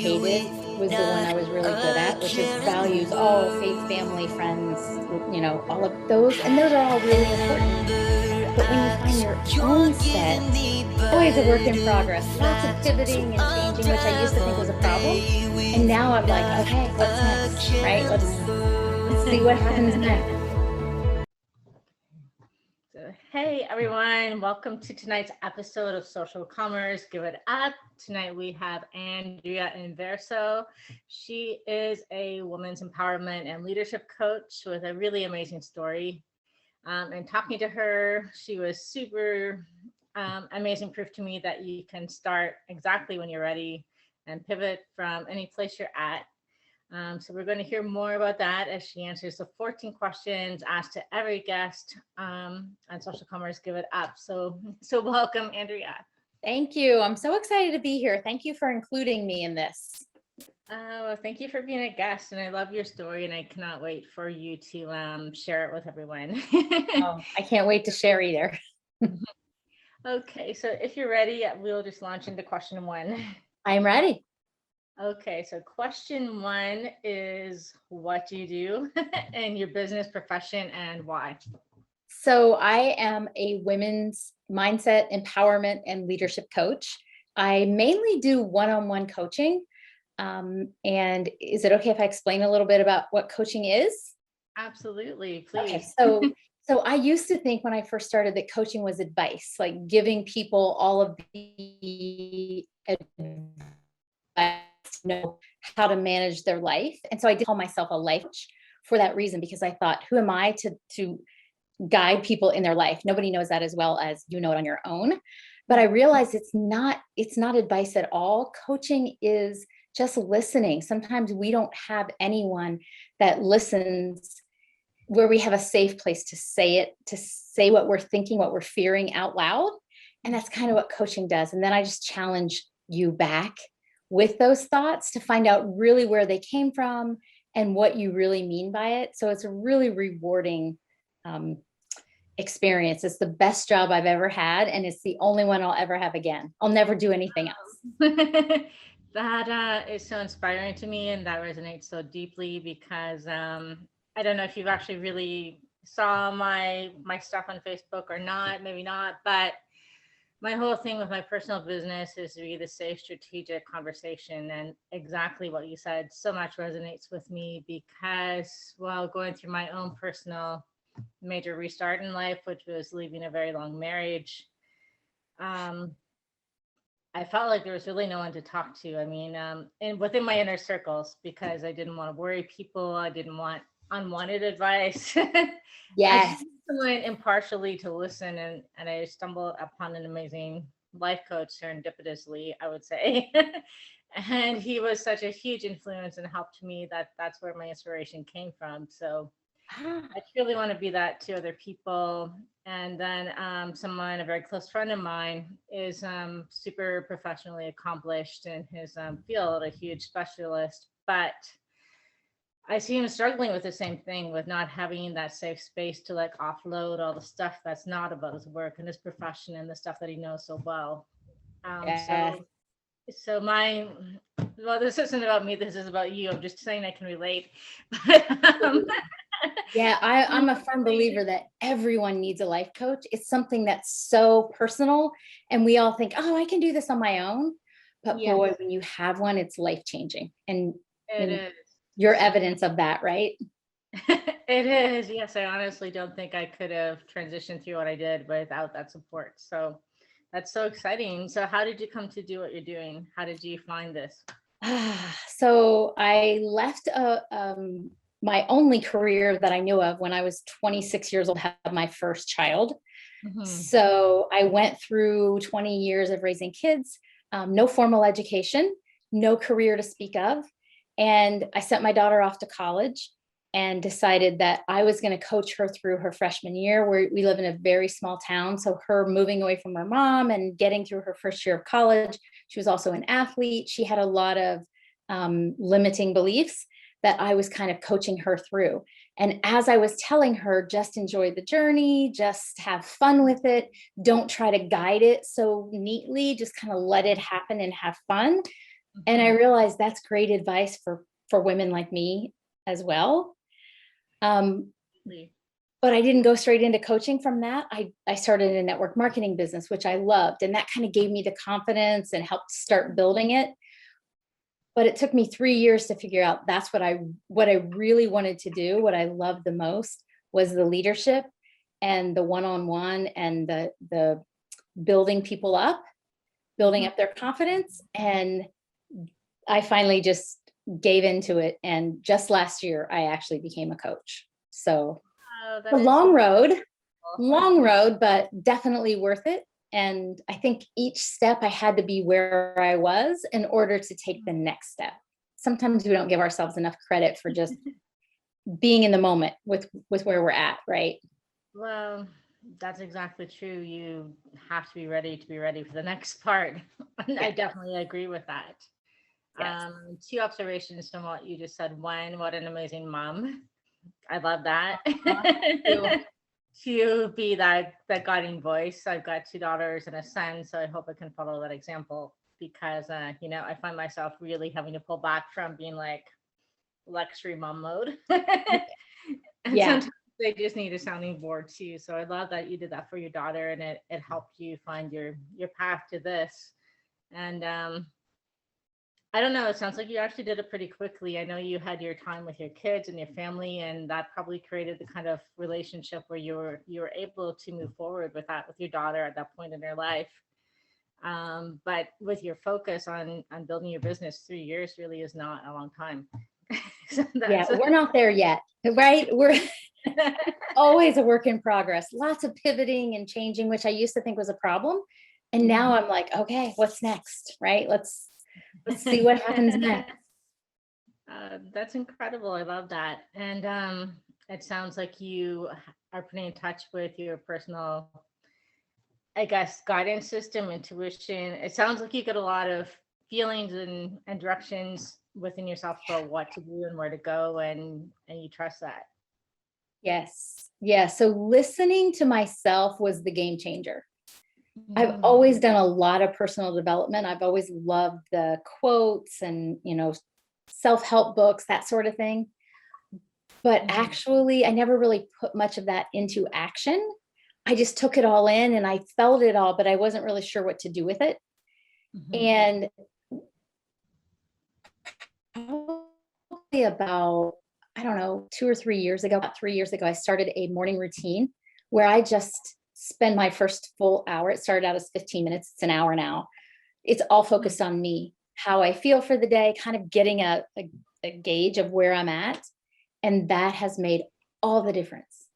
hated was the one I was really good at, which is values, faith, family, friends, all of those. And those are all really important. But when you find your own set, always a work in progress, lots of pivoting and changing, which I used to think was a problem. And now I'm like, okay, what's next, right? Let's see what happens next. So, hey everyone, welcome to tonight's episode of Social Commerce, Give It Up. Tonight we have Andrea Inverso. She is a women's empowerment and leadership coach with a really amazing story. And talking to her, she was super amazing proof to me that you can start exactly when you're ready and pivot from any place you're at. So we're going to hear more about that as she answers the 14 questions asked to every guest on Social Commerce Give It Up. So welcome, Andrea. Thank you. I'm so excited to be here. Thank you for including me in this. Well, thank you for being a guest, and I love your story, and I cannot wait for you to share it with everyone. I can't wait to share either. Okay, so if you're ready, we'll just launch into question one. I'm ready. Okay, so question one is, what do you do in your business, profession, and why? So I am a women's mindset, empowerment, and leadership coach. I mainly do one-on-one coaching. And is it okay if I explain a little bit about what coaching is? Absolutely, please. Okay, so I used to think when I first started that coaching was advice, like giving people all of the advice to know how to manage their life. And so I did call myself a life coach for that reason, because I thought, who am I to guide people in their life? Nobody knows that as well as you know it on your own. But I realized it's not advice at all. Coaching is just listening. Sometimes we don't have anyone that listens where we have a safe place to say it, to say what we're thinking, what we're fearing out loud. And that's kind of what coaching does. And then I just challenge you back with those thoughts to find out really where they came from and what you really mean by it. So it's a really rewarding experience. It's the best job I've ever had, and it's the only one I'll ever have again. I'll never do anything else. That is so inspiring to me, and that resonates so deeply because I don't know if you've actually really saw my stuff on Facebook or not, maybe not, but my whole thing with my personal business is to be the safe, strategic conversation. And exactly what you said so much resonates with me because while going through my own personal major restart in life, which was leaving a very long marriage, I felt like there was really no one to talk to. I mean, and within my inner circles, because I didn't want to worry people. I didn't want unwanted advice. Yes. I just someone impartially to listen, and I stumbled upon an amazing life coach serendipitously, I would say. And he was such a huge influence and helped me that's where my inspiration came from. So I truly want to be that to other people. And then a very close friend of mine is super professionally accomplished in his field, a huge specialist, but I see him struggling with the same thing, with not having that safe space to like offload all the stuff that's not about his work and his profession and the stuff that he knows so well. So this isn't about me, this is about you. I'm just saying I can relate. Yeah, I'm a firm believer that everyone needs a life coach. It's something that's so personal, and we all think, oh, I can do this on my own. But boy, when you have one, it's life-changing. And it is. You're evidence of that, right? It is. Yes, I honestly don't think I could have transitioned through what I did without that support. So that's so exciting. So how did you come to do what you're doing? How did you find this? So I left my only career that I knew of when I was 26 years old, had my first child. Mm-hmm. So I went through 20 years of raising kids, no formal education, no career to speak of. And I sent my daughter off to college and decided that I was going to coach her through her freshman year, where we live in a very small town. So her moving away from her mom and getting through her first year of college, she was also an athlete. She had a lot of limiting beliefs that I was kind of coaching her through. And as I was telling her, just enjoy the journey, just have fun with it. Don't try to guide it so neatly, just kind of let it happen and have fun. And I realized that's great advice for women like me as well. But I didn't go straight into coaching from that. I started a network marketing business, which I loved. And that kind of gave me the confidence and helped start building it. But it took me 3 years to figure out that's what I really wanted to do. What I loved the most was the leadership and the one-on-one and the building people up, building up their confidence. And I finally just gave into it. And just last year, I actually became a coach. So a long road, but definitely worth it. And I think each step I had to be where I was in order to take the next step. Sometimes we don't give ourselves enough credit for just being in the moment with where we're at, right? Well, that's exactly true. You have to be ready for the next part. I definitely agree with that. Yes. 2 observations from what you just said. 1, what an amazing mom. I love that. 2, be that guiding voice. I've got 2 daughters and a son, so I hope I can follow that example, because I find myself really having to pull back from being like luxury mom mode. And sometimes they just need a sounding board too. So I love that you did that for your daughter, and it helped you find your path to this. And I don't know, it sounds like you actually did it pretty quickly. I know you had your time with your kids and your family, and that probably created the kind of relationship where you were able to move forward with your daughter at that point in her life. But with your focus on building your business, 3 years really is not a long time. So we're not there yet, right? We're always a work in progress. Lots of pivoting and changing, which I used to think was a problem. And now I'm like, okay, what's next, right? Let's see what happens next. That's incredible. I love that. And it sounds like you are pretty in touch with your personal, I guess, guidance system, intuition. It sounds like you get a lot of feelings and directions within yourself about what to do and where to go, and you trust that. Yes. Yeah. So listening to myself was the game changer. I've always done a lot of personal development. I've always loved the quotes and, self-help books, that sort of thing. But actually, I never really put much of that into action. I just took it all in and I felt it all, but I wasn't really sure what to do with it. And probably about, I don't know, 2 or 3 years ago, about 3 years ago, I started a morning routine where I just spend my first full hour. It started out as 15 minutes. It's an hour now. It's all focused on me, how I feel for the day, kind of getting a gauge of where I'm at. And that has made all the difference.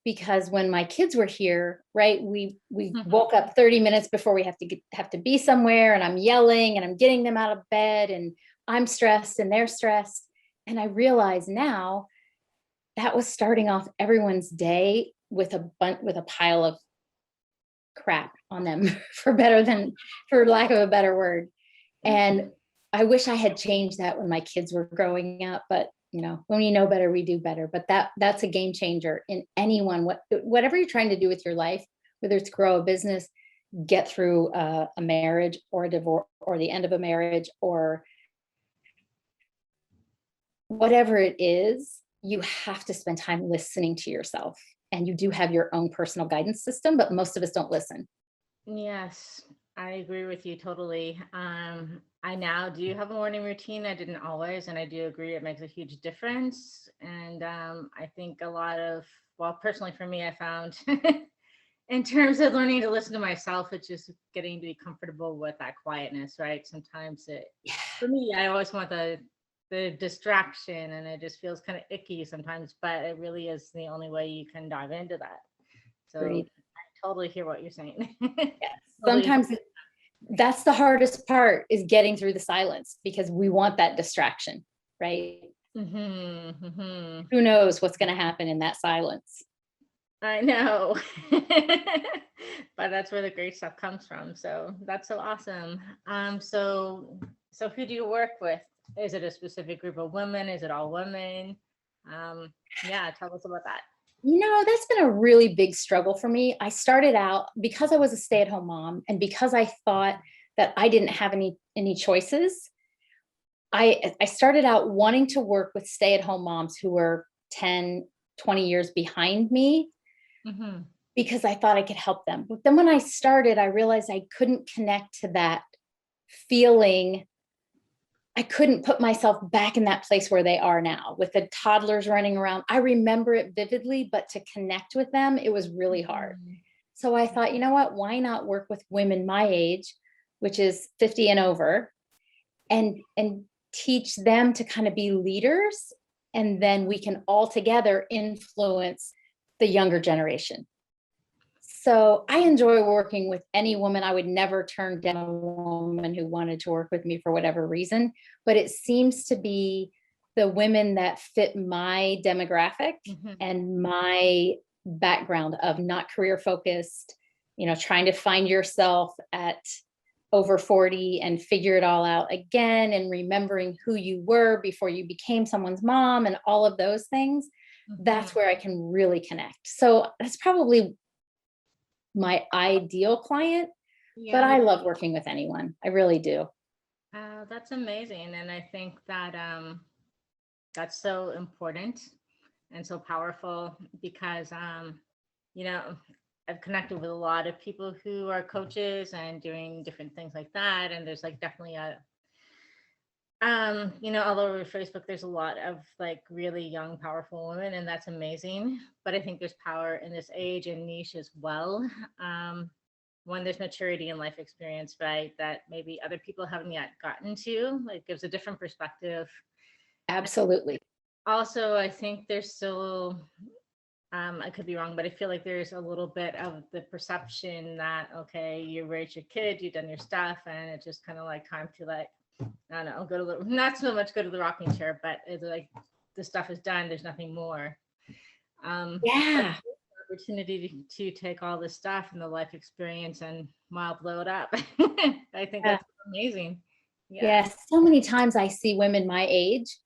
Because when my kids were here, right, we woke up 30 minutes before we have to be somewhere, and I'm yelling and I'm getting them out of bed, and I'm stressed and they're stressed. And I realize now that was starting off everyone's day with a pile of crap on them, for lack of a better word. And I wish I had changed that when my kids were growing up, but when we know better, we do better. But that's a game changer in anyone, whatever you're trying to do with your life, whether it's grow a business, get through a marriage or a divorce or the end of a marriage, or whatever it is, you have to spend time listening to yourself. And you do have your own personal guidance system, but most of us don't listen. Yes, I agree with you totally. I now do have a morning routine. I didn't always, and I do agree it makes a huge difference. And I think personally for me, I found in terms of learning to listen to myself, it's just getting to be comfortable with that quietness, right? Sometimes for me, I always want the distraction, and it just feels kind of icky sometimes, but it really is the only way you can dive into that. So Great. I totally hear what you're saying. Yes. Sometimes that's the hardest part, is getting through the silence, because we want that distraction, right? Who knows what's going to happen in that silence? I know. But that's where the great stuff comes from. So that's so awesome. So who do you work with? Is it a specific group of women? Is it all women? Tell us about that. That's been a really big struggle for me. I started out because I was a stay-at-home mom, and because I thought that I didn't have any choices. I started out wanting to work with stay-at-home moms who were 10, 20 years behind me, because I thought I could help them. But then when I started, I realized I couldn't connect to that feeling. I couldn't put myself back in that place where they are now with the toddlers running around. I remember it vividly, but to connect with them, it was really hard. So I thought, you know what, why not work with women my age, which is 50 and over, and teach them to kind of be leaders. And then we can all together influence the younger generation. So I enjoy working with any woman. I would never turn down a woman who wanted to work with me for whatever reason, but it seems to be the women that fit my demographic and my background of not career focused, you know, trying to find yourself at over 40 and figure it all out again, and remembering who you were before you became someone's mom and all of those things. That's where I can really connect. So that's probably my ideal client, but I love working with anyone. I really do. That's amazing. And I think that that's so important and so powerful, because, you know, I've connected with a lot of people who are coaches and doing different things like that. And there's like definitely a, you know, all over Facebook, there's a lot of like really young, powerful women, and that's amazing. But I think there's power in this age and niche as well. When there's maturity and life experience, right, that maybe other people haven't yet gotten to, like gives a different perspective. Absolutely. Also, I think there's still, I could be wrong, but I feel like there's a little bit of the perception that, okay, you raised your kid, you've done your stuff, and it's just kind of like time to like, I don't know, go to the, not so much go to the rocking chair, but it's like the stuff is done, there's nothing more. Yeah. Opportunity to take all this stuff and the life experience and blow it up. I think that's amazing. Yes. So many times I see women my age,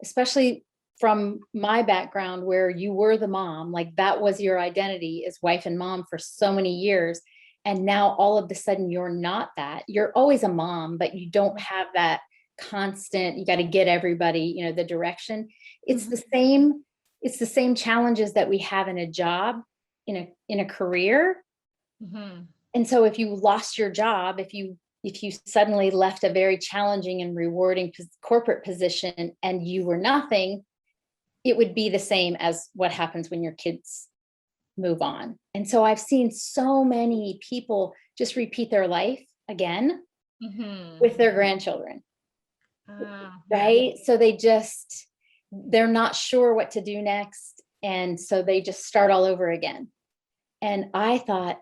especially from my background, where you were the mom, like that was your identity as wife and mom for so many years. And now all of a sudden you're not that. You're always a mom, but you don't have that constant, you got to get everybody, you know, the direction. It's the same challenges that we have in a job, in a career. And so if you lost your job, if you suddenly left a very challenging and rewarding corporate position and you were nothing, it would be the same as what happens when your kids move on. And so I've seen so many people just repeat their life again with their grandchildren. Right? So they're not sure what to do next. And so they just start all over again. And I thought,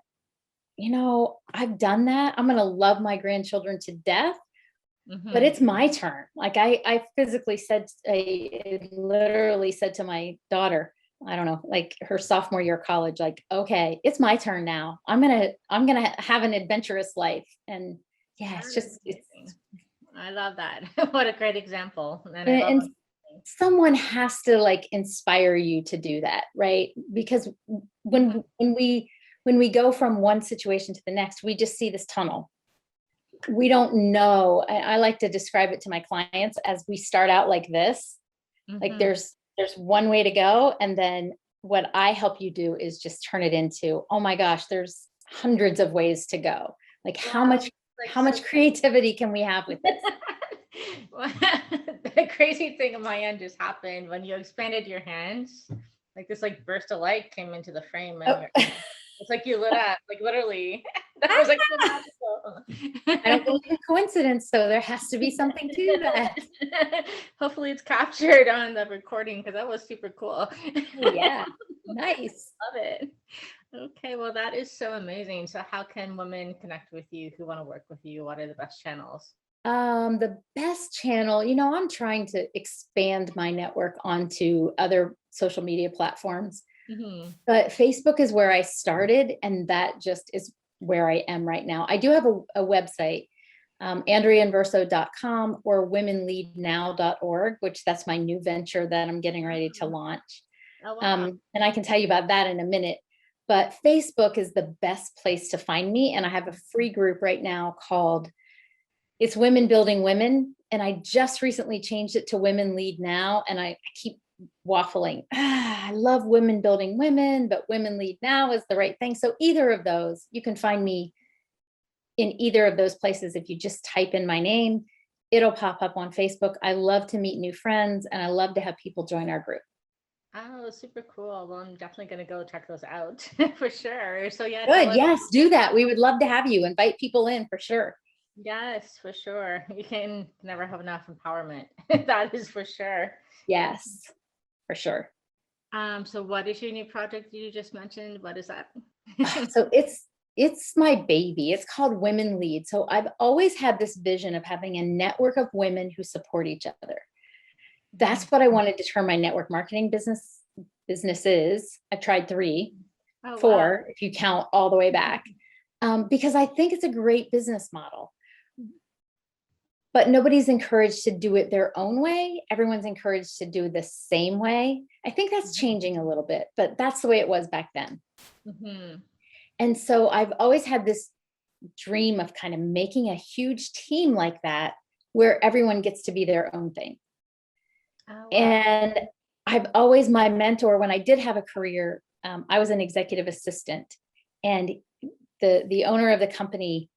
you know, I've done that. I'm going to love my grandchildren to death, but it's my turn. Like I literally said to my daughter, I don't know, like her sophomore year of college, like, okay, it's my turn now. I'm going to have an adventurous life. And yeah, I love that. What a great example. And someone has to like inspire you to do that, right? Because when we go from one situation to the next, we just see this tunnel. We don't know. I like to describe it to my clients as we start out like this, like there's one way to go. And then what I help you do is just turn it into, oh my gosh, there's hundreds of ways to go. Like how much creativity can we have with this? The crazy thing on my end just happened when you expanded your hands, like this like burst of light came into the frame, and it's like you lit up, like literally. That was like so magical. I don't believe in coincidence, so there has to be something to that. Hopefully it's captured on the recording, because that was super cool. Yeah, nice. Love it. Okay, well, that is so amazing. So how can women connect with you who want to work with you? What are the best channels? The best channel, you know, I'm trying to expand my network onto other social media platforms, but Facebook is where I started, and that just is where I am right now. I do have a website, AndreaInverso.com or womenleadnow.org, which that's my new venture that I'm getting ready to launch. Oh, wow. And I can tell you about that in a minute. But Facebook is the best place to find me. And I have a free group right now called It's Women Building Women. And I just recently changed it to Women Lead Now. And I keep waffling. I love Women Building Women, but Women Lead Now is the right thing. So either of those, you can find me in either of those places. If you just type in my name, it'll pop up on Facebook. I love to meet new friends, and I love to have people join our group. Oh, super cool. Well, I'm definitely going to go check those out for sure. So yeah. Good. Yes, do that. We would love to have you. Invite people in for sure. Yes, for sure. You can never have enough empowerment. That is for sure. Yes, for sure. So what is your new project you just mentioned? What is that? So it's my baby. It's called Women Lead. So I've always had this vision of having a network of women who support each other. That's what I wanted to turn my network marketing business is. I've tried 3, 4, wow, if you count all the way back, because I think it's a great business model. But nobody's encouraged to do it their own way. Everyone's encouraged to do it the same way. I think that's changing a little bit, but that's the way it was back then. Mm-hmm. And so I've always had this dream of kind of making a huge team like that, where everyone gets to be their own thing. Oh, wow. And I've always, my mentor, when I did have a career, I was an executive assistant, and the owner of the company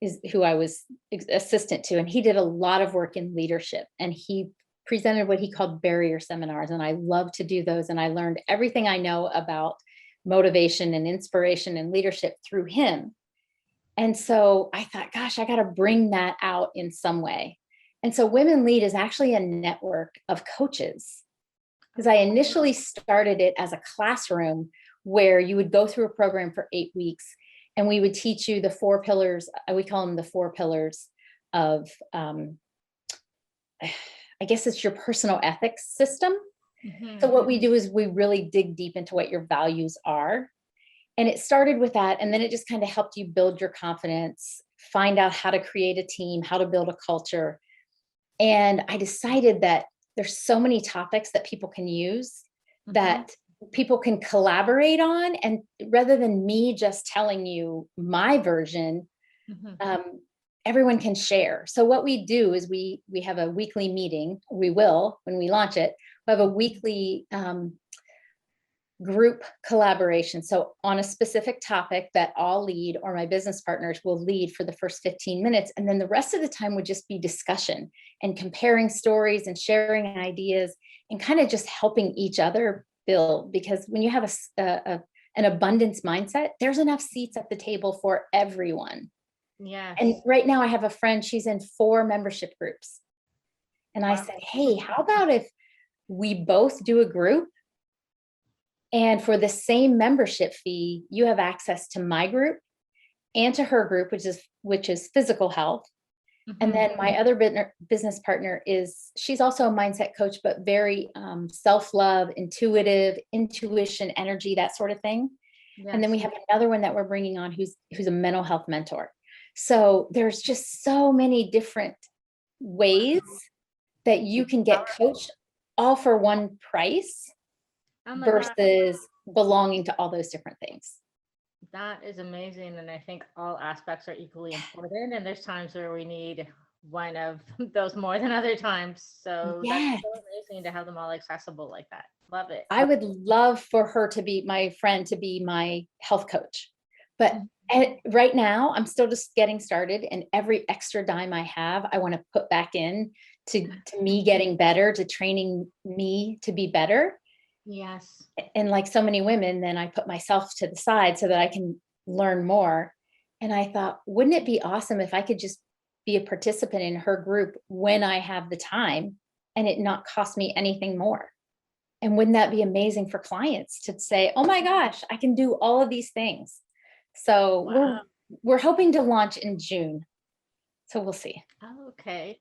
is who I was assistant to, and he did a lot of work in leadership, and he presented what he called barrier seminars, and I love to do those, and I learned everything I know about motivation and inspiration and leadership through him. And so I thought, gosh, I got to bring that out in some way. And so Women Lead is actually a network of coaches, because I initially started it as a classroom where you would go through a program for 8 weeks, and we would teach you the 4 pillars. We call them the 4 pillars of, I guess it's your personal ethics system. Mm-hmm. So what we do is we really dig deep into what your values are. And it started with that. And then it just kind of helped you build your confidence, find out how to create a team, how to build a culture. And I decided that there's so many topics that people can use, mm-hmm, that people can collaborate on. And rather than me just telling you my version, mm-hmm, everyone can share. So what we do is we have a weekly meeting. We will, when we launch it, we have a weekly group collaboration. So on a specific topic that I'll lead, or my business partners will lead for the first 15 minutes. And then the rest of the time would just be discussion and comparing stories and sharing ideas and kind of just helping each other build. Because when you have an abundance mindset, there's enough seats at the table for everyone. Yeah. And right now I have a friend, she's in 4 membership groups. And wow, I said, hey, how about if we both do a group, and for the same membership fee, you have access to my group and to her group, which is physical health. Mm-hmm. And then my other business partner she's also a mindset coach, but very self-love, intuitive, intuition, energy, that sort of thing. Yes. And then we have another one that we're bringing on who's a mental health mentor. So there's just so many different ways that you can get coached, all for one price, versus belonging to all those different things. That is amazing. And I think all aspects are equally important. And there's times where we need one of those more than other times. So yes, that's so amazing to have them all accessible like that. Love it. I would love for her to be my friend, to be my health coach. But right now I'm still just getting started, and every extra dime I have, I want to put back in to me getting better, to training me to be better. Yes. And like so many women, then I put myself to the side so that I can learn more. And I thought, wouldn't it be awesome if I could just be a participant in her group when I have the time, and it not cost me anything more? And wouldn't that be amazing for clients to say, oh my gosh, I can do all of these things. So wow, we're hoping to launch in June. So we'll see. Okay.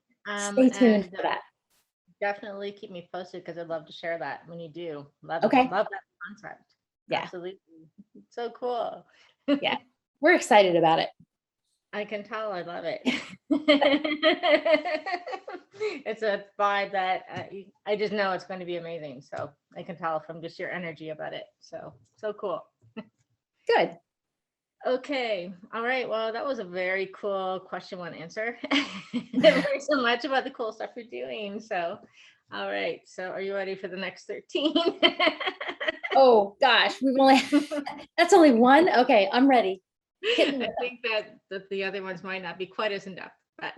Stay tuned for that. Definitely keep me posted, because I'd love to share that when you do. Love okay. Love that concept. Yeah. Absolutely. So cool. Yeah. We're excited about it. I can tell. I love it. It's a vibe that I just know it's going to be amazing. So I can tell from just your energy about it. So cool. Good. Okay. All right. Well, that was a very cool question one answer. I learned so much about the cool stuff you're doing. So, all right. So are you ready for the next 13? Oh gosh, that's only one. Okay, I'm ready. Hit me I with them. think that the other ones might not be quite as in depth, but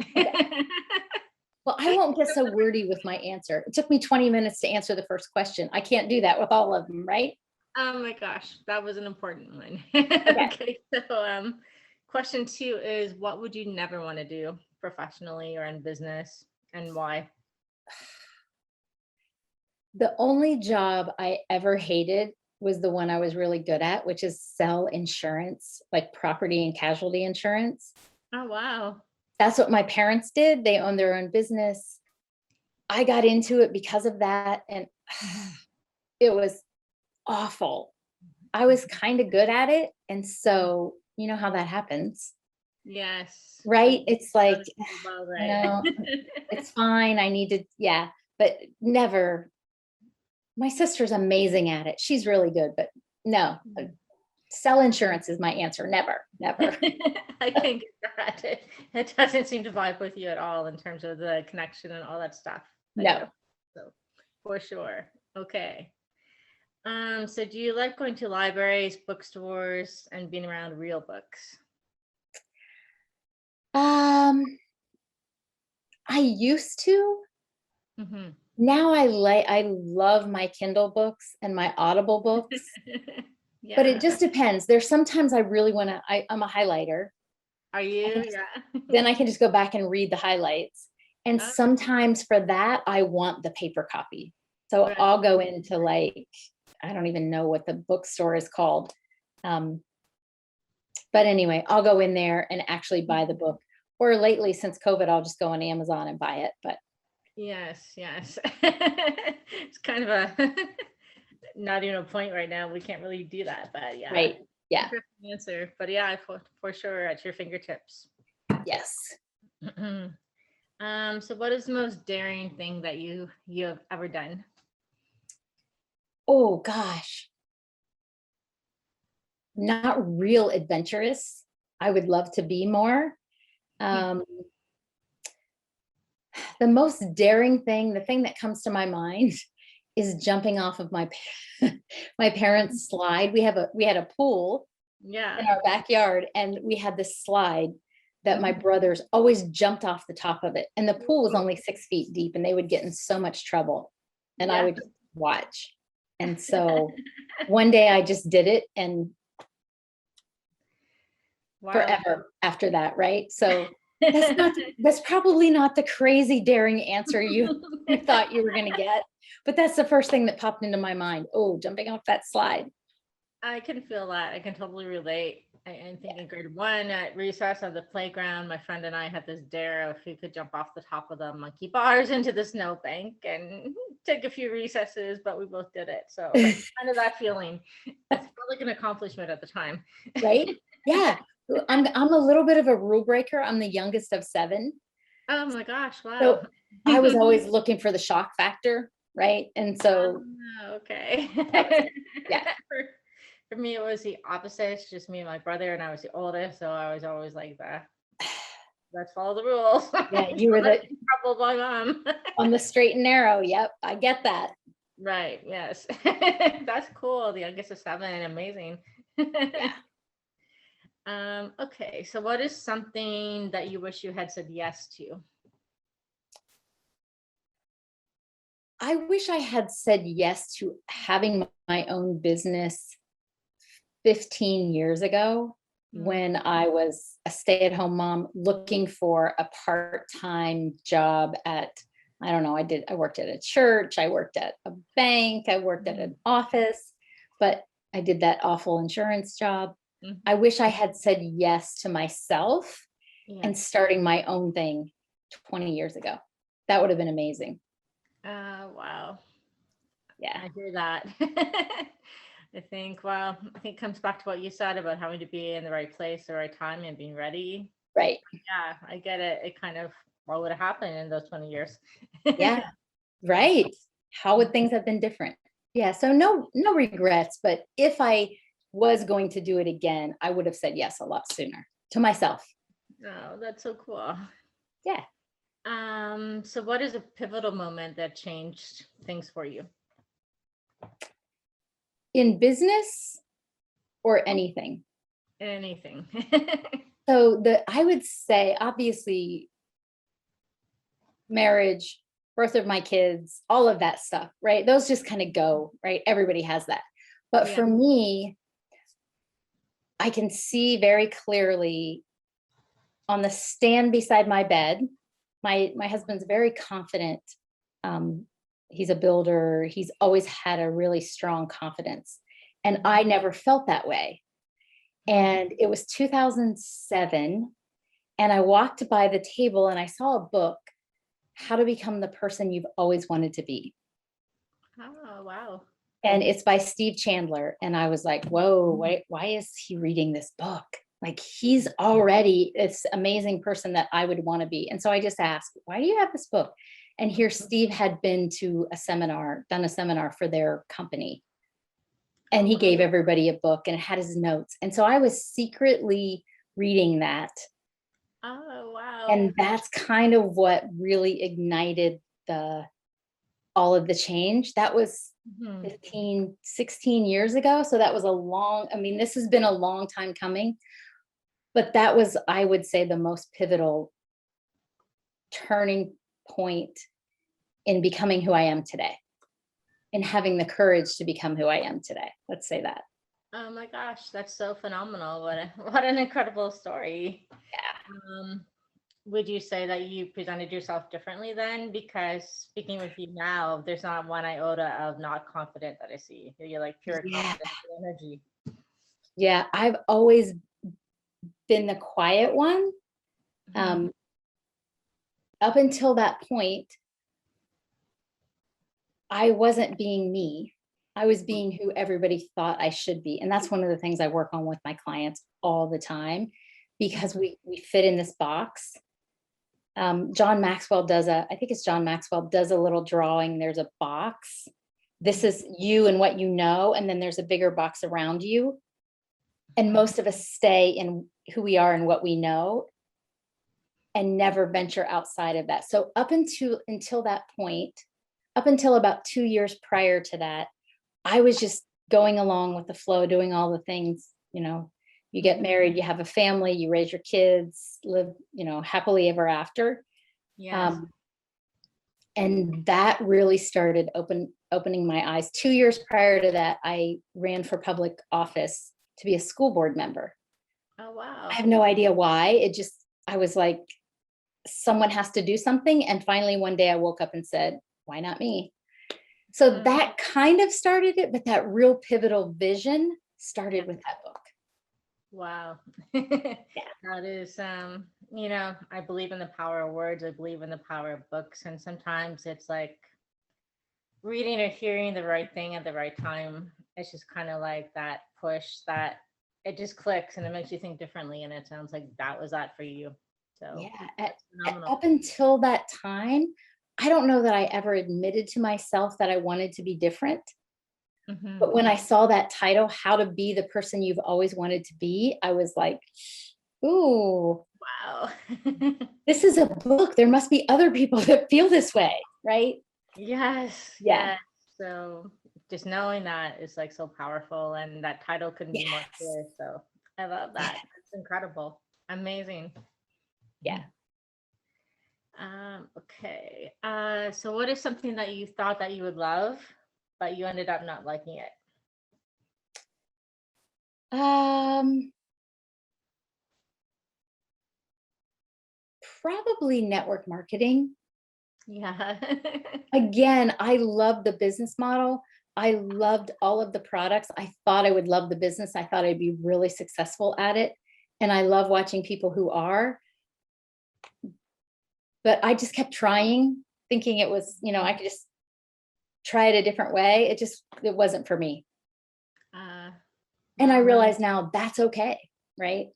Well, I won't get so wordy with my answer. It took me 20 minutes to answer the first question. I can't do that with all of them, right? oh my gosh, that was an important one. Okay. Okay, so question 2 is, what would you never want to do professionally or in business, and why? The only job I ever hated was the one I was really good at, which is sell insurance, like property and casualty insurance. Oh wow. That's what my parents did. They owned their own business. I got into it because of that, and it was awful. I was kind of good at it, and so you know how that happens, Yes. right? It's like, Well, you right. know, it's fine. I need to, yeah, but never. My sister's amazing at it. She's really good, but no, sell insurance is my answer. Never, never. I think that it doesn't seem to vibe with you at all in terms of the connection and all that stuff. No. So for sure. Okay. So do you like going to libraries, bookstores, and being around real books? I used to. Mm-hmm. Now I love my Kindle books and my Audible books, Yeah. but it just depends. There's sometimes I really want to, I'm a highlighter. Are you? Yeah. Then I can just go back and read the highlights. And Oh, sometimes for that, I want the paper copy. So right. I'll go into like, I don't even know what the bookstore is called. But anyway, I'll go in there and actually buy the book. Or lately, since COVID, I'll just go on Amazon and buy it. But Yes, yes. It's kind of a not even a point right now. We can't really do that, but yeah. right. Yeah. Interesting answer. But yeah, for sure at your fingertips. Yes. So what is the most daring thing that you have ever done? Oh gosh. Not real adventurous. I would love to be more. The most daring thing, the thing that comes to my mind is jumping off of my my parents' slide. We had a pool Yeah. in our backyard, and we had this slide that my brothers always jumped off the top of it. And the pool was only 6 feet deep, and they would get in so much trouble. And I Yeah. would just watch. And so one day I just did it, and Wow. forever after that, right? So that's probably not the crazy daring answer you thought you were going to get, but that's the first thing that popped into my mind. Oh, jumping off that slide. I can feel that. I can totally relate. I think in grade 1 at recess of the playground, my friend and I had this dare of who could jump off the top of the monkey bars into the snowbank, and took a few recesses, but we both did it. So kind of that feeling. It's probably an accomplishment at the time. Right? Yeah. I'm a little bit of a rule breaker. I'm the youngest of 7. Oh my gosh, wow. So I was always looking for the shock factor, right? And so okay. yeah. For me, it was the opposite. It's just me and my brother, and I was the oldest, so I was always like that. Let's follow the rules. Yeah, you were the trouble by mom. on the straight and narrow. Yep, I get that. Right. Yes. That's cool. The youngest of 7. Amazing. Yeah. Okay. So what is something that you wish you had said yes to? I wish I had said yes to having my own business 15 years ago, when I was a stay-at-home mom looking for a part-time job at, I don't know, I worked at a church, I worked at a bank, I worked at an office, but I did that awful insurance job. I wish I had said yes to myself and starting my own thing 20 years ago. That would have been amazing. Wow. Yeah. I hear that. I think it comes back to what you said about having to be in the right place, the right time, and being ready. Right. Yeah, I get it. It kind of, what would have happened in those 20 years? Yeah. Right. How would things have been different? Yeah. So no regrets, but if I was going to do it again, I would have said yes a lot sooner to myself. Oh, that's so cool. Yeah. So what is a pivotal moment that changed things for you? In business or anything? Anything. So I would say, obviously, marriage, birth of my kids, all of that stuff, right? Those just kind of go, right? Everybody has that. But Yeah. for me, I can see very clearly on the stand beside my bed. My husband's very confident. He's a builder. He's always had a really strong confidence. And I never felt that way. And it was 2007. And I walked by the table and I saw a book, How to Become the Person You've Always Wanted to Be. Oh, wow. And it's by Steve Chandler. And I was like, whoa, why is he reading this book? Like, he's already this amazing person that I would want to be. And so I just asked, why do you have this book? And here Steve had been to a seminar, done a seminar for their company. And he gave everybody a book and it had his notes. And so I was secretly reading that. Oh, wow. And that's kind of what really ignited all of the change. That was 16 years ago. So that was this has been a long time coming, but that was, I would say, the most pivotal turning point in becoming who I am today and having the courage to become who I am today. Let's say that. Oh my gosh, that's so phenomenal. What an incredible story. Yeah. Would you say that you presented yourself differently then? Because speaking with you now, there's not one iota of not confident that I see. You're like pure confidence and energy. Yeah, I've always been the quiet one. Up until that point, I wasn't being me. I was being who everybody thought I should be. And that's one of the things I work on with my clients all the time, because we fit in this box. John Maxwell does I think it's John Maxwell does a little drawing. There's a box. This is you and what you know. And then there's a bigger box around you. And most of us stay in who we are and what we know and never venture outside of that. So up until that point, up until about 2 years prior to that, I was just going along with the flow, doing all the things, you get married, you have a family, you raise your kids, live, happily ever after. Yes. And that really started opening my eyes. 2 years prior to that, I ran for public office to be a school board member. Oh, wow. I have no idea why. I was like, someone has to do something. And finally, one day I woke up and said, why not me? So that kind of started it, but that real pivotal vision started with that book. Wow. Yeah. That is, I believe in the power of words. I believe in the power of books. And sometimes it's like reading or hearing the right thing at the right time. It's just kind of like that push that it just clicks and it makes you think differently. And it sounds like that was that for you. So yeah, up until that time, I don't know that I ever admitted to myself that I wanted to be different. But when I saw that title, How to Be the Person You've Always Wanted to Be, I was like, ooh, wow. This is a book. There must be other people that feel this way, right? Yes. Yeah. So just knowing that is like so powerful, and that title couldn't be more clear. So I love that. It's incredible. Amazing. Yeah. Okay. So what is something that you thought that you would love, but you ended up not liking it? Probably network marketing. Yeah. Again, I loved the business model. I loved all of the products. I thought I would love the business. I thought I'd be really successful at it. And I love watching people who are. But I just kept trying, thinking it was, I could just try it a different way. It wasn't for me. And I realize now that's okay, right?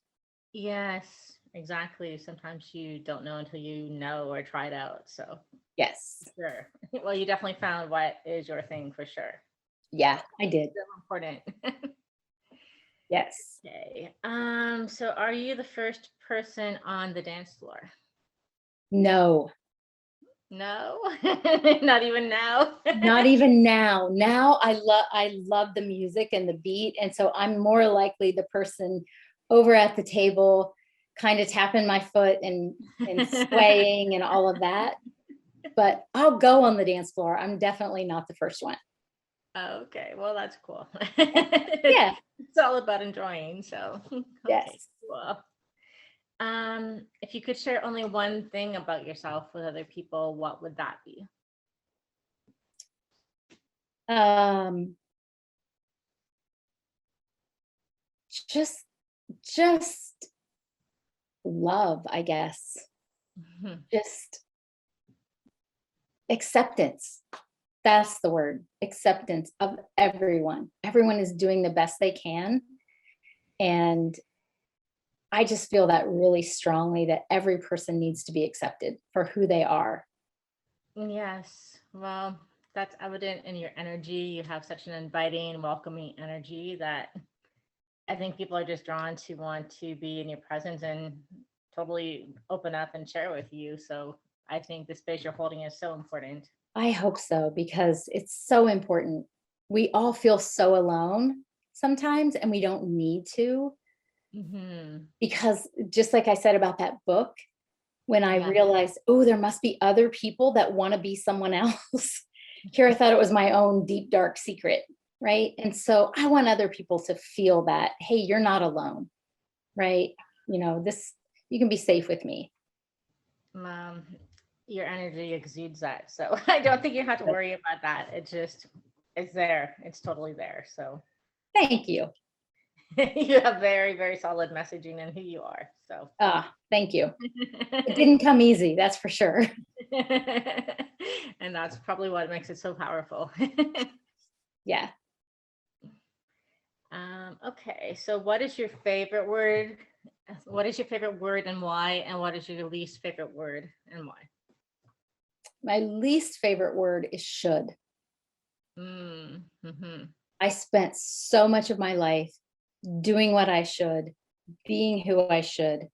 Yes, exactly. Sometimes you don't know until you know or try it out. So yes. Sure. Well, you definitely found what is your thing for sure. Yeah, I did. That's important. Yes. Okay. So are you the first person on the dance floor? No, No, not even now. not even now. Now I love the music and the beat. And so I'm more likely the person over at the table, kind of tapping my foot and swaying and all of that. But I'll go on the dance floor. I'm definitely not the first one. Okay, well, that's cool. Yeah. It's all about enjoying. So, okay, Yes. cool. If you could share only one thing about yourself with other people, what would that be? Um, just just love, I guess. Mhm. Just acceptance. That's the word. Acceptance of everyone. Everyone is doing the best they can. And I just feel that really strongly, that every person needs to be accepted for who they are. Yes, well, that's evident in your energy. You have such an inviting, welcoming energy that I think people are just drawn to want to be in your presence and totally open up and share with you. So I think the space you're holding is so important. I hope so, because it's so important. We all feel so alone sometimes, and we don't need to, Hmm. because just like I said about that book, when I Yeah. realized, oh, there must be other people that want to be someone else. Here, I thought it was my own deep, dark secret. Right. And so I want other people to feel that, hey, you're not alone. Right. This, you can be safe with me. Um, your energy exudes that. So I don't think you have to So, worry about that. It's there. It's totally there. So thank you. you have very, very solid messaging in who you are. So Thank you. It didn't come easy, that's for sure. and that's probably what makes it so powerful. Yeah. Okay, so what is your favorite word? What is your favorite word and why? And what is your least favorite word and why? My least favorite word is should. Mm-hmm. I spent so much of my life doing what I should, being who I should.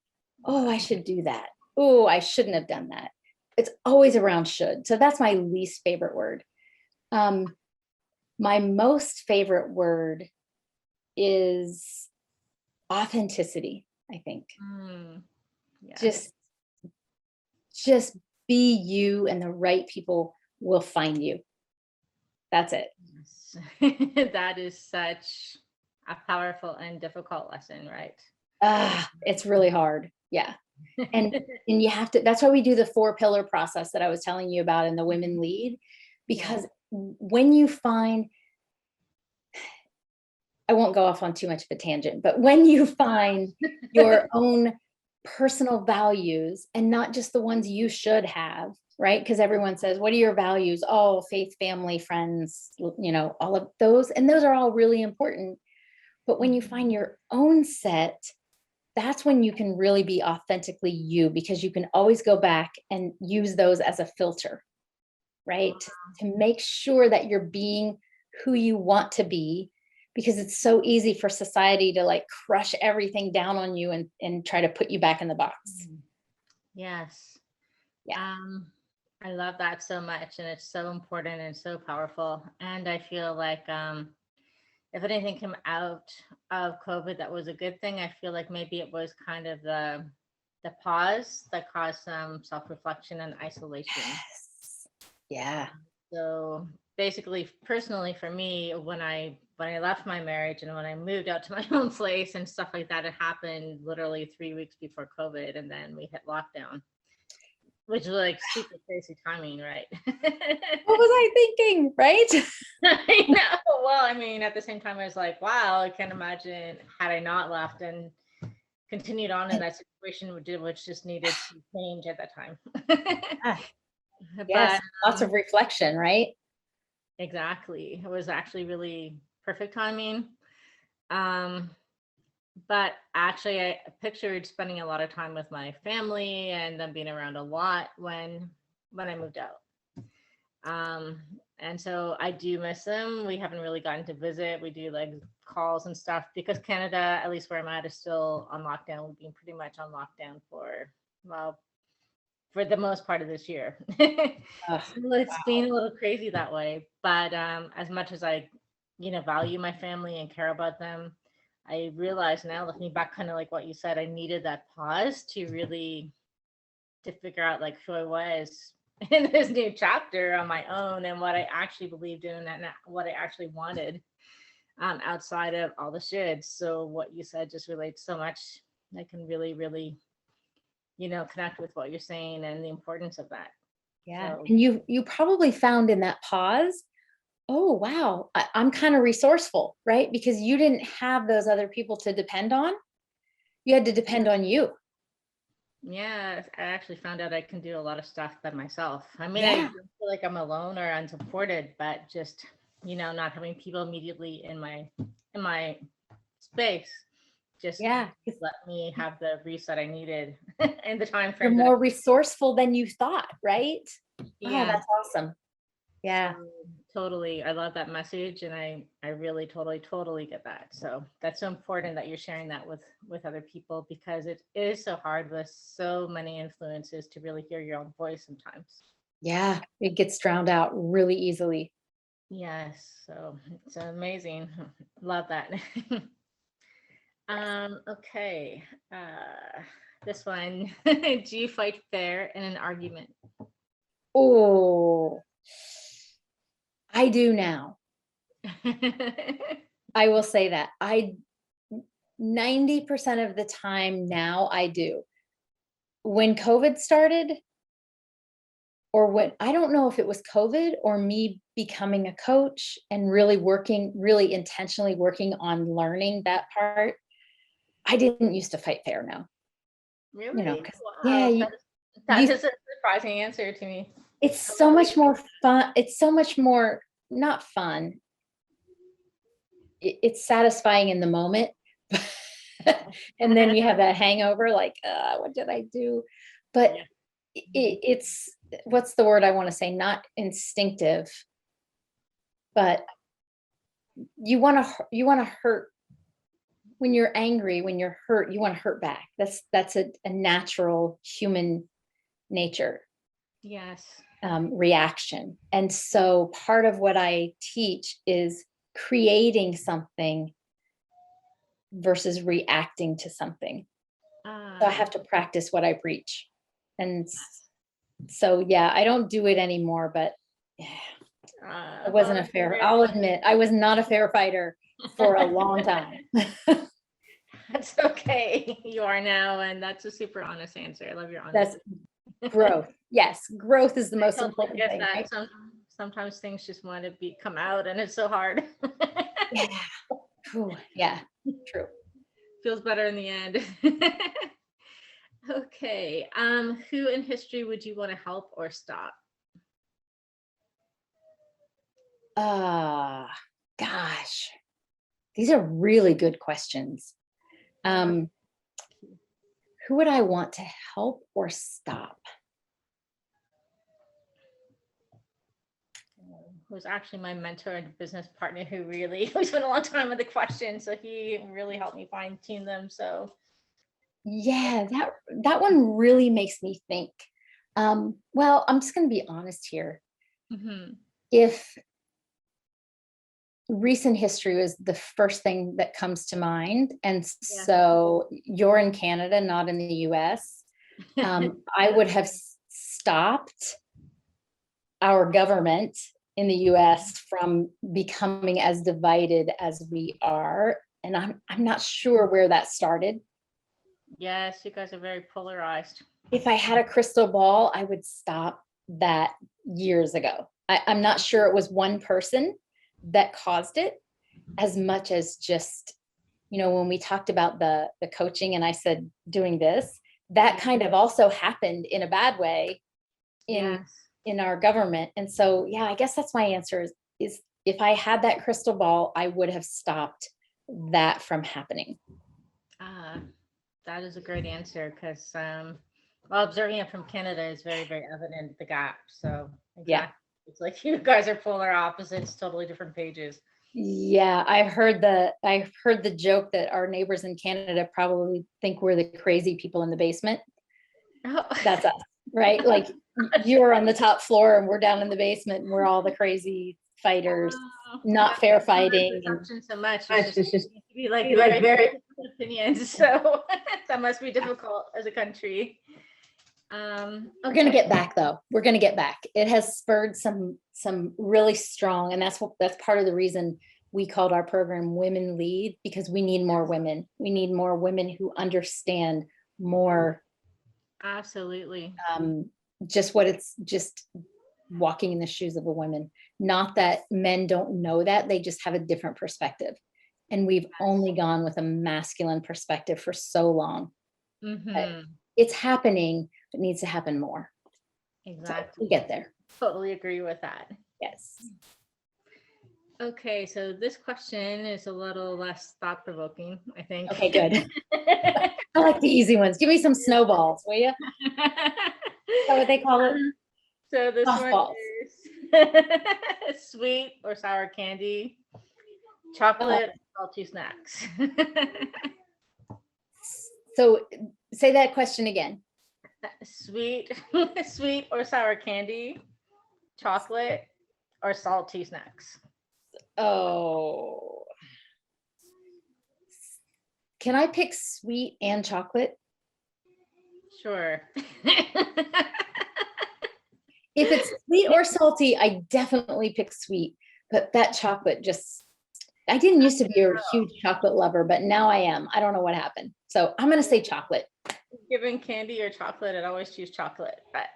Oh, I should do that. Oh, I shouldn't have done that. It's always around should. So that's my least favorite word. My most favorite word is authenticity, I think. Yes. Just be you, and the right people will find you. That's it. Yes. That is such a powerful and difficult lesson, right? It's really hard. Yeah. And you have to, that's why we do the 4-pillar process that I was telling you about in the Women Lead, because when you find, I won't go off on too much of a tangent, but when you find your own personal values and not just the ones you should have, right? Because everyone says, what are your values? Oh, faith, family, friends, all of those. And those are all really important. But when you find your own set, that's when you can really be authentically you, because you can always go back and use those as a filter, right? To make sure that you're being who you want to be, because it's so easy for society to like crush everything down on you and try to put you back in the box. Yes. Yeah. I love that so much, and it's so important and so powerful. And I feel like if anything came out of COVID that was a good thing, I feel like maybe it was kind of the pause that caused some self-reflection and isolation. Yes. Yeah. So basically, personally for me, when I left my marriage and when I moved out to my own place and stuff like that, it happened literally 3 weeks before COVID, and then we hit lockdown, which was like super crazy timing, right? What was I thinking, right? I know. Well, I mean, at the same time, I was like, wow, I can't imagine had I not left and continued on in that situation, which just needed to change at that time. Yes. But Lots of reflection, right? exactly, it was actually really perfect timing. Um, but actually, I pictured spending a lot of time with my family and them being around a lot when I moved out. And so I do miss them. We haven't really gotten to visit. We do like calls and stuff, because Canada, at least where I'm at, is still on lockdown. We've been pretty much on lockdown for, well, for the most part of this year. Ugh, So it's been a little crazy that way. But as much as I, value my family and care about them, I realize now, looking back, kind of like what you said, I needed that pause to really to figure out like who I was in this new chapter on my own, and what I actually believed in, and what I actually wanted, outside of all the shoulds. So what you said just relates so much. I can really, really, connect with what you're saying and the importance of that. yeah. So, And you probably found in that pause, oh, wow, I'm kind of resourceful, right? Because you didn't have those other people to depend on. You had to depend on you. yeah, I actually found out I can do a lot of stuff by myself. I mean, I Yeah. don't feel like I'm alone or unsupported, but just, not having people immediately in my space just Yeah. let me have the reset I needed in the time You're frame that more resourceful than you thought, right? Oh, yeah. that's awesome. Yeah. Totally. I love that message, and I really totally get that. So that's so important that you're sharing that with other people, because it is so hard with so many influences to really hear your own voice sometimes. Yeah. It gets drowned out really easily. Yes. So it's amazing. Love that. Okay. This one. Do you fight fair in an argument? Oh, I do now. I will say that. 90% of the time now I do. When COVID started, or when, I don't know if it was COVID or me becoming a coach and really intentionally working on learning that part, I didn't used to fight fair now. Really? 'Cause, yeah, Wow. That you is a surprising answer to me. it's so much more fun. It's so much more not fun. It's satisfying in the moment. And then you have that hangover, like, what did I do? But Yeah. it's, what's the word I want to say? Not instinctive, but you want to hurt when you're angry, when you're hurt, you want to hurt back. That's a natural human nature. Yes. Reaction. And so part of what I teach is creating something versus reacting to something. So I have to practice what I preach. And so, yeah, I don't do it anymore, but yeah, it wasn't a fair, I'll admit, I was not a fair fighter for a long time. That's okay. You are now, and that's a super honest answer. I love your honesty. That's growth. Yes, growth is the most important Get thing. that. Right? Sometimes things just want to come out, and it's so hard. Yeah. Ooh, yeah, true. Feels better in the end. Okay. Who in history would you want to help or stop? Gosh, these are really good questions. Who would I want to help or stop? Who's actually my mentor and business partner, who really we spent a long time with the question, so he really helped me fine tune them. So yeah, that one really makes me think. Well, I'm just going to be honest here. If recent history was the first thing that comes to mind, and so you're in Canada, not in the US, I would have stopped our government in the US from becoming as divided as we are. And I'm not sure where that started. Yes, you guys are very polarized. If I had a crystal ball, I would stop that years ago. I'm not sure it was one person that caused it, as much as just, when we talked about the coaching and I said doing this, that kind of also happened in a bad way in our government. And so, yeah, I guess that's my answer is if I had that crystal ball, I would have stopped that from happening. That is a great answer, because well, observing it from Canada is very, very evident, the gap. So exactly. Yeah, it's like you guys are polar opposites, totally different pages. Yeah, I've heard the joke that our neighbors in Canada probably think we're the crazy people in the basement. Oh. That's us, right? Like you're on the top floor and we're down in the basement and we're all the crazy fighters, not fair fighting. So much. It's just be like very opinions. So that must be difficult as a country. We're going to get back though. We're going to get back. It has spurred some really strong, and that's part of the reason we called our program Women Lead, because we need more women. We need more women who understand more. Absolutely. Just what it's just walking in the shoes of a woman. Not that men don't know that, they just have a different perspective. And we've only gone with a masculine perspective for so long. It's happening, it needs to happen more. Exactly. So we get there. Totally agree with that. Yes. Okay, so this question is a little less thought-provoking, I think. Okay, good. I like the easy ones. Give me some snowballs, will you? Is that what they call it? So this one is sweet or sour candy, chocolate, salty snacks. So say that question again. Sweet or sour candy, chocolate, or salty snacks. Oh. Can I pick sweet and chocolate? Sure. If it's sweet or salty, I definitely pick sweet, but that chocolate just, I didn't used to be a huge chocolate lover, but now I am. I don't know what happened. So I'm going to say chocolate. Given candy or chocolate, I'd always choose chocolate, but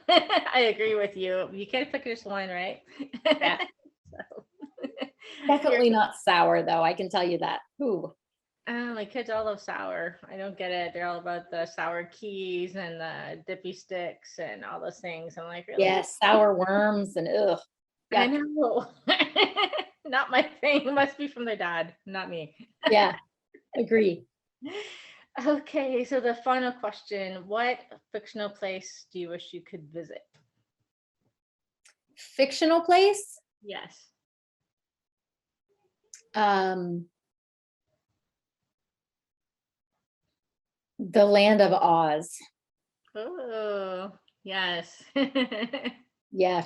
I agree with you. You can't pick just one, right? Yeah. So. Definitely not sour though. I can tell you that. Ooh. My kids all love sour. I don't get it. They're all about the sour keys and the dippy sticks and all those things. I'm like, really? Yeah, sour worms and ugh. I know. Not my thing. It must be from their dad, not me. Yeah, agree. Okay, so the final question: what fictional place do you wish you could visit? Fictional place? Yes. The land of Oz. Oh, yes. Yeah,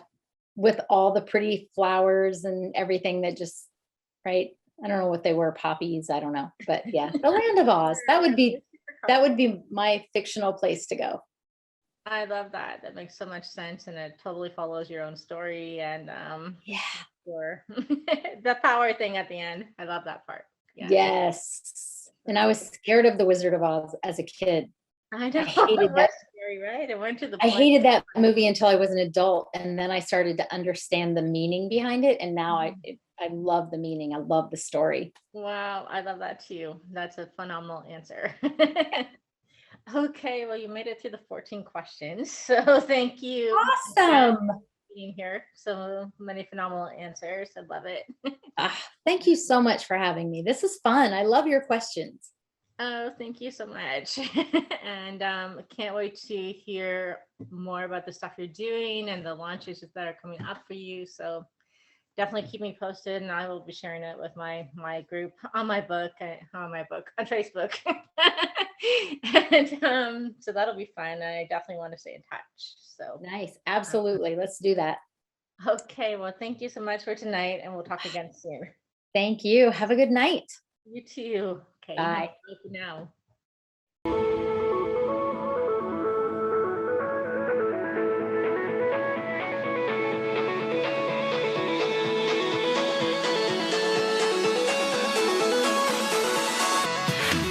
with all the pretty flowers and everything that just, right? I don't know what they were, poppies, I don't know. But yeah, the land of Oz. That would be my fictional place to go. I love that. That makes so much sense, and it totally follows your own story. And yeah, for the power thing at the end. I love that part. Yeah. Yes. And I was scared of the Wizard of Oz as a kid. I know. I hated that. Scary, right? It went to the I hated that movie until I was an adult, and then I started to understand the meaning behind it, and now I love the meaning. I love the story. Wow, I love that too. That's a phenomenal answer. Okay, well, you made it through the 14 questions, so thank you. Awesome. Being here, so many phenomenal answers. I love it. Thank you so much for having me. This is fun. I love your questions. Oh, thank you so much. And can't wait to hear more about the stuff you're doing and the launches that are coming up for you. So definitely keep me posted, and I will be sharing it with my group on my book on Facebook. And so that'll be fun. I definitely want to stay in touch. So nice. Absolutely. Let's do that. Okay, well, thank you so much for tonight, and we'll talk again soon. Thank you. Have a good night. You too. Okay. Bye. Now.